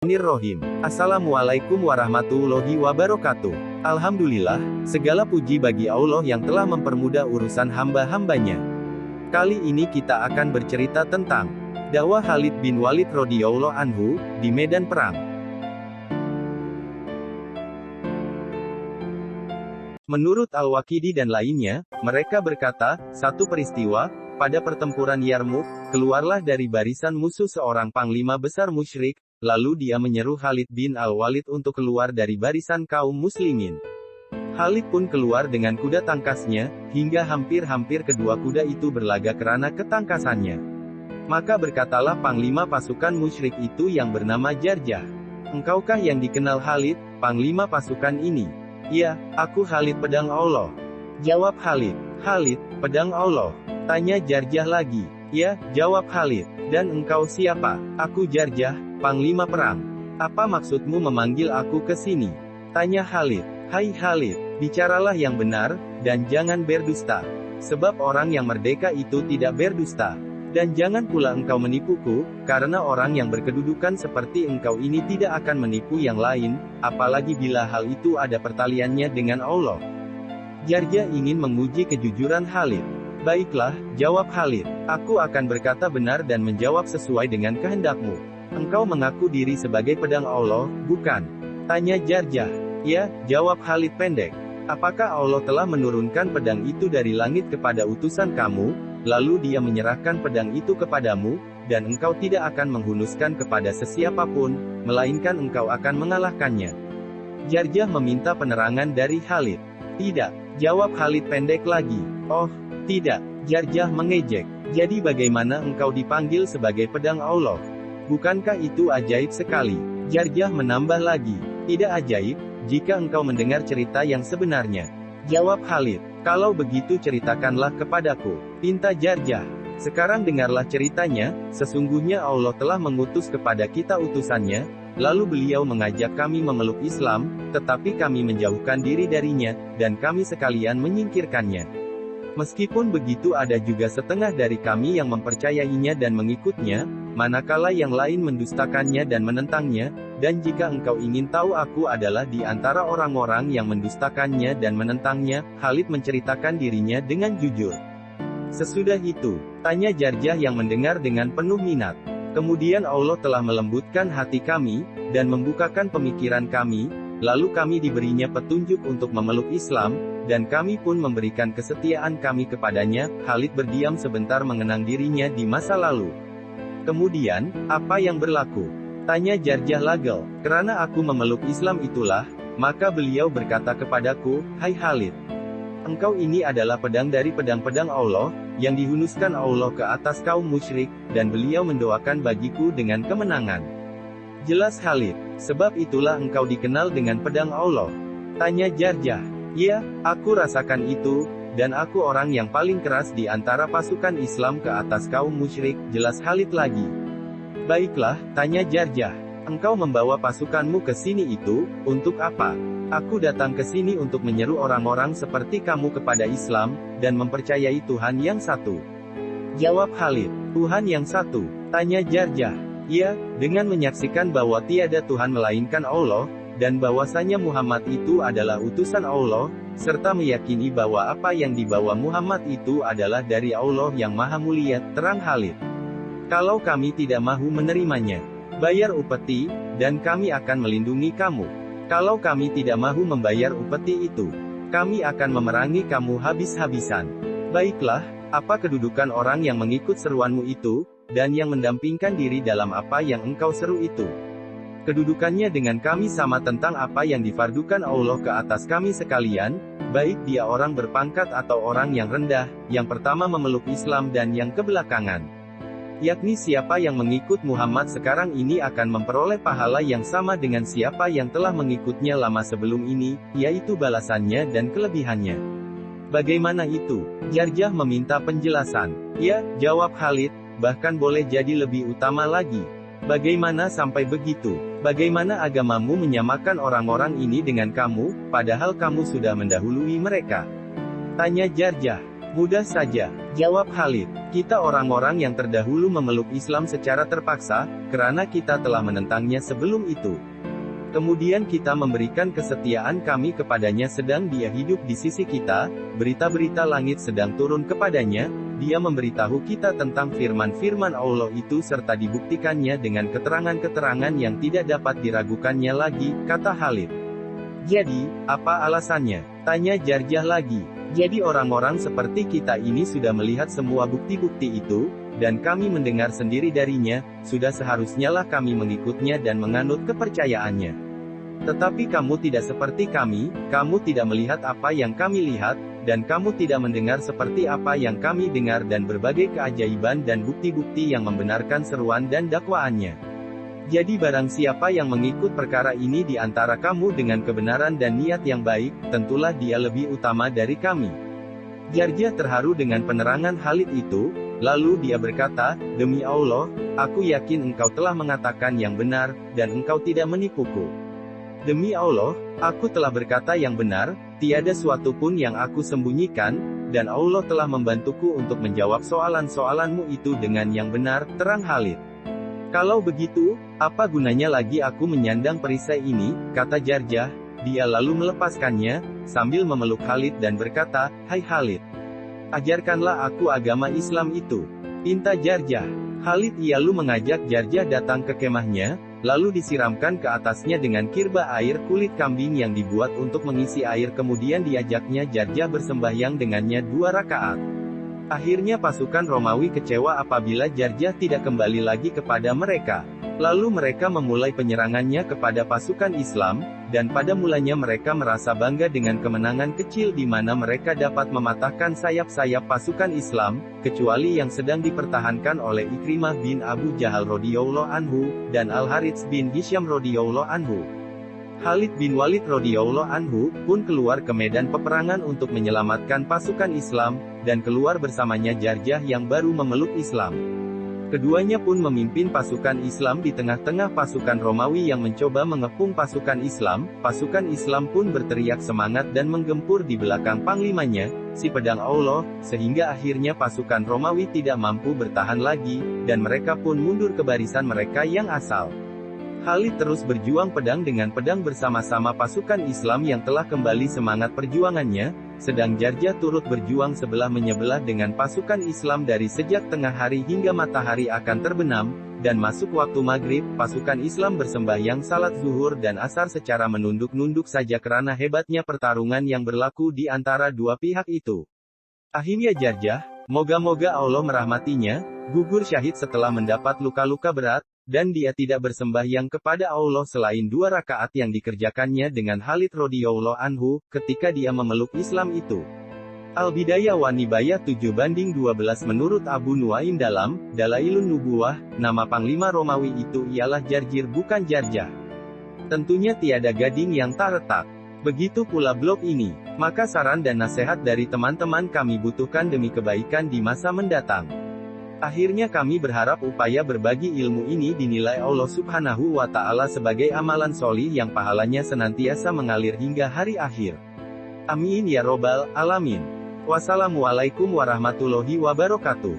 Bismillahirrohmanirrohim. Assalamualaikum warahmatullahi wabarakatuh. Alhamdulillah, segala puji bagi Allah yang telah mempermudah urusan hamba-hambanya. Kali ini kita akan bercerita tentang dakwah Khalid bin Walid radhiyallahu anhu di medan perang. Menurut Al-Waqidi dan lainnya, mereka berkata, satu peristiwa, pada pertempuran Yarmuk, keluarlah dari barisan musuh seorang panglima besar musyrik, lalu dia menyeru Khalid bin Al-Walid untuk keluar dari barisan kaum muslimin. Khalid pun keluar dengan kuda tangkasnya, hingga hampir-hampir kedua kuda itu berlaga kerana ketangkasannya. Maka berkatalah panglima pasukan musyrik itu yang bernama Jarjah, "Engkaukah yang dikenal Khalid, panglima pasukan ini?" "Ya, aku Khalid pedang Allah," jawab Khalid. "Khalid, pedang Allah?" tanya Jarjah lagi. "Ya," jawab Khalid. "Dan engkau siapa?" "Aku Jarjah, panglima perang." "Apa maksudmu memanggil aku ke sini?" tanya Khalid. "Hai Khalid, bicaralah yang benar, dan jangan berdusta. Sebab orang yang merdeka itu tidak berdusta. Dan jangan pula engkau menipuku, karena orang yang berkedudukan seperti engkau ini tidak akan menipu yang lain, apalagi bila hal itu ada pertaliannya dengan Allah." Jarjah ingin menguji kejujuran Khalid. "Baiklah," jawab Khalid. "Aku akan berkata benar dan menjawab sesuai dengan kehendakmu. Engkau mengaku diri sebagai pedang Allah, bukan?" tanya Jarjah. "Ya," jawab Khalid pendek. "Apakah Allah telah menurunkan pedang itu dari langit kepada utusan kamu, lalu dia menyerahkan pedang itu kepadamu, dan engkau tidak akan menghunuskan kepada sesiapapun, melainkan engkau akan mengalahkannya?" Jarjah meminta penerangan dari Khalid. "Tidak," jawab Khalid pendek lagi. "Oh, tidak," Jarjah mengejek. "Jadi bagaimana engkau dipanggil sebagai pedang Allah? Bukankah itu ajaib sekali?" Jarjah menambah lagi. "Tidak ajaib, jika engkau mendengar cerita yang sebenarnya," jawab Khalid. "Kalau begitu ceritakanlah kepadaku," pinta Jarjah. "Sekarang dengarlah ceritanya, sesungguhnya Allah telah mengutus kepada kita utusannya, lalu beliau mengajak kami memeluk Islam, tetapi kami menjauhkan diri darinya, dan kami sekalian menyingkirkannya. Meskipun begitu ada juga setengah dari kami yang mempercayainya dan mengikutnya, manakala yang lain mendustakannya dan menentangnya, dan jika engkau ingin tahu aku adalah di antara orang-orang yang mendustakannya dan menentangnya." Khalid menceritakan dirinya dengan jujur. "Sesudah itu," tanya Jarjah yang mendengar dengan penuh minat, "kemudian Allah telah melembutkan hati kami, dan membukakan pemikiran kami, lalu kami diberinya petunjuk untuk memeluk Islam, dan kami pun memberikan kesetiaan kami kepadanya." Khalid berdiam sebentar mengenang dirinya di masa lalu. "Kemudian, apa yang berlaku?" tanya Jarjah lagel. "Kerana aku memeluk Islam itulah, maka beliau berkata kepadaku, 'Hai Khalid, engkau ini adalah pedang dari pedang-pedang Allah, yang dihunuskan Allah ke atas kaum musyrik, dan beliau mendoakan bagiku dengan kemenangan.'" "Jelas Khalid, sebab itulah engkau dikenal dengan pedang Allah?" tanya Jarjah. "Ya, aku rasakan itu, dan aku orang yang paling keras di antara pasukan Islam ke atas kaum musyrik," jelas Khalid lagi. "Baiklah," tanya Jarjah. "Engkau membawa pasukanmu ke sini itu, untuk apa?" "Aku datang ke sini untuk menyeru orang-orang seperti kamu kepada Islam, dan mempercayai Tuhan yang satu," jawab Khalid. "Tuhan yang satu?" tanya Jarjah. "Ya, dengan menyaksikan bahwa tiada Tuhan melainkan Allah, dan bahwasanya Muhammad itu adalah utusan Allah, serta meyakini bahwa apa yang dibawa Muhammad itu adalah dari Allah yang Maha Mulia," terang Khalid. "Kalau kami tidak mahu menerimanya, bayar upeti, dan kami akan melindungi kamu. Kalau kami tidak mahu membayar upeti itu, kami akan memerangi kamu habis-habisan." "Baiklah, apa kedudukan orang yang mengikut seruanmu itu, dan yang mendampingkan diri dalam apa yang engkau seru itu?" "Kedudukannya dengan kami sama tentang apa yang difardukan Allah ke atas kami sekalian, baik dia orang berpangkat atau orang yang rendah, yang pertama memeluk Islam dan yang kebelakangan. Yakni siapa yang mengikut Muhammad sekarang ini akan memperoleh pahala yang sama dengan siapa yang telah mengikutnya lama sebelum ini, yaitu balasannya dan kelebihannya." "Bagaimana itu?" Jarjah meminta penjelasan. "Ya," jawab Khalid, "bahkan boleh jadi lebih utama lagi." "Bagaimana sampai begitu? Bagaimana agamamu menyamakan orang-orang ini dengan kamu, padahal kamu sudah mendahului mereka?" tanya Jarjah. Mudah saja, jawab Khalid. Kita orang-orang yang terdahulu memeluk Islam secara terpaksa, karena kita telah menentangnya sebelum itu. Kemudian kita memberikan kesetiaan kami kepadanya sedang dia hidup di sisi kita, berita-berita langit sedang turun kepadanya, dia memberitahu kita tentang firman-firman Allah itu serta dibuktikannya dengan keterangan-keterangan yang tidak dapat diragukannya lagi, kata Khalid. Jadi, apa alasannya? Tanya Jarjah lagi. Jadi orang-orang seperti kita ini sudah melihat semua bukti-bukti itu, dan kami mendengar sendiri darinya, sudah seharusnya lah kami mengikutnya dan menganut kepercayaannya. Tetapi kamu tidak seperti kami, kamu tidak melihat apa yang kami lihat, dan kamu tidak mendengar seperti apa yang kami dengar dan berbagai keajaiban dan bukti-bukti yang membenarkan seruan dan dakwaannya. Jadi barang siapa yang mengikut perkara ini di antara kamu dengan kebenaran dan niat yang baik, tentulah dia lebih utama dari kami. Jarjah terharu dengan penerangan Khalid itu, lalu dia berkata, demi Allah, aku yakin engkau telah mengatakan yang benar, dan engkau tidak menipuku. Demi Allah, aku telah berkata yang benar, tiada suatu pun yang aku sembunyikan, dan Allah telah membantuku untuk menjawab soalan-soalanmu itu dengan yang benar, terang Khalid. Kalau begitu, apa gunanya lagi aku menyandang perisai ini, kata Jarjah. Dia lalu melepaskannya, sambil memeluk Khalid dan berkata, hai Khalid, ajarkanlah aku agama Islam itu, pinta Jarjah. Khalid lalu mengajak Jarjah datang ke kemahnya, lalu disiramkan ke atasnya dengan kirba air kulit kambing yang dibuat untuk mengisi air, kemudian diajaknya Jarjah bersembahyang dengannya 2 rakaat. Akhirnya pasukan Romawi kecewa apabila Jarjah tidak kembali lagi kepada mereka. Lalu mereka memulai penyerangannya kepada pasukan Islam, dan pada mulanya mereka merasa bangga dengan kemenangan kecil di mana mereka dapat mematahkan sayap-sayap pasukan Islam, kecuali yang sedang dipertahankan oleh Ikrimah bin Abu Jahal radhiyallahu anhu, dan Al-Harits bin Hisham radhiyallahu anhu. Khalid bin Walid radhiyallahu anhu pun keluar ke medan peperangan untuk menyelamatkan pasukan Islam, dan keluar bersamanya Jarjah yang baru memeluk Islam. Keduanya pun memimpin pasukan Islam di tengah-tengah pasukan Romawi yang mencoba mengepung pasukan Islam. Pasukan Islam pun berteriak semangat dan menggempur di belakang panglimanya, si pedang Allah, sehingga akhirnya pasukan Romawi tidak mampu bertahan lagi, dan mereka pun mundur ke barisan mereka yang asal. Khalid terus berjuang pedang dengan pedang bersama-sama pasukan Islam yang telah kembali semangat perjuangannya, sedang Jarjah turut berjuang sebelah menyebelah dengan pasukan Islam dari sejak tengah hari hingga matahari akan terbenam, dan masuk waktu maghrib, pasukan Islam bersembahyang salat zuhur dan asar secara menunduk-nunduk saja karena hebatnya pertarungan yang berlaku di antara dua pihak itu. Akhirnya Jarjah, moga-moga Allah merahmatinya, gugur syahid setelah mendapat luka-luka berat, dan dia tidak bersembahyang kepada Allah selain 2 rakaat yang dikerjakannya dengan Khalid radhiyallahu anhu, ketika dia memeluk Islam itu. Al-Bidayah wa Nihayah 7:12 menurut Abu Nuaim dalam Dalailun Nubuwah, nama panglima Romawi itu ialah Jarjir bukan Jarjah. Tentunya tiada gading yang tak retak. Begitu pula blog ini. Maka saran dan nasihat dari teman-teman kami butuhkan demi kebaikan di masa mendatang. Akhirnya kami berharap upaya berbagi ilmu ini dinilai Allah Subhanahu wa Ta'ala sebagai amalan solih yang pahalanya senantiasa mengalir hingga hari akhir. Amin ya robbal alamin. Wassalamualaikum warahmatullahi wabarakatuh.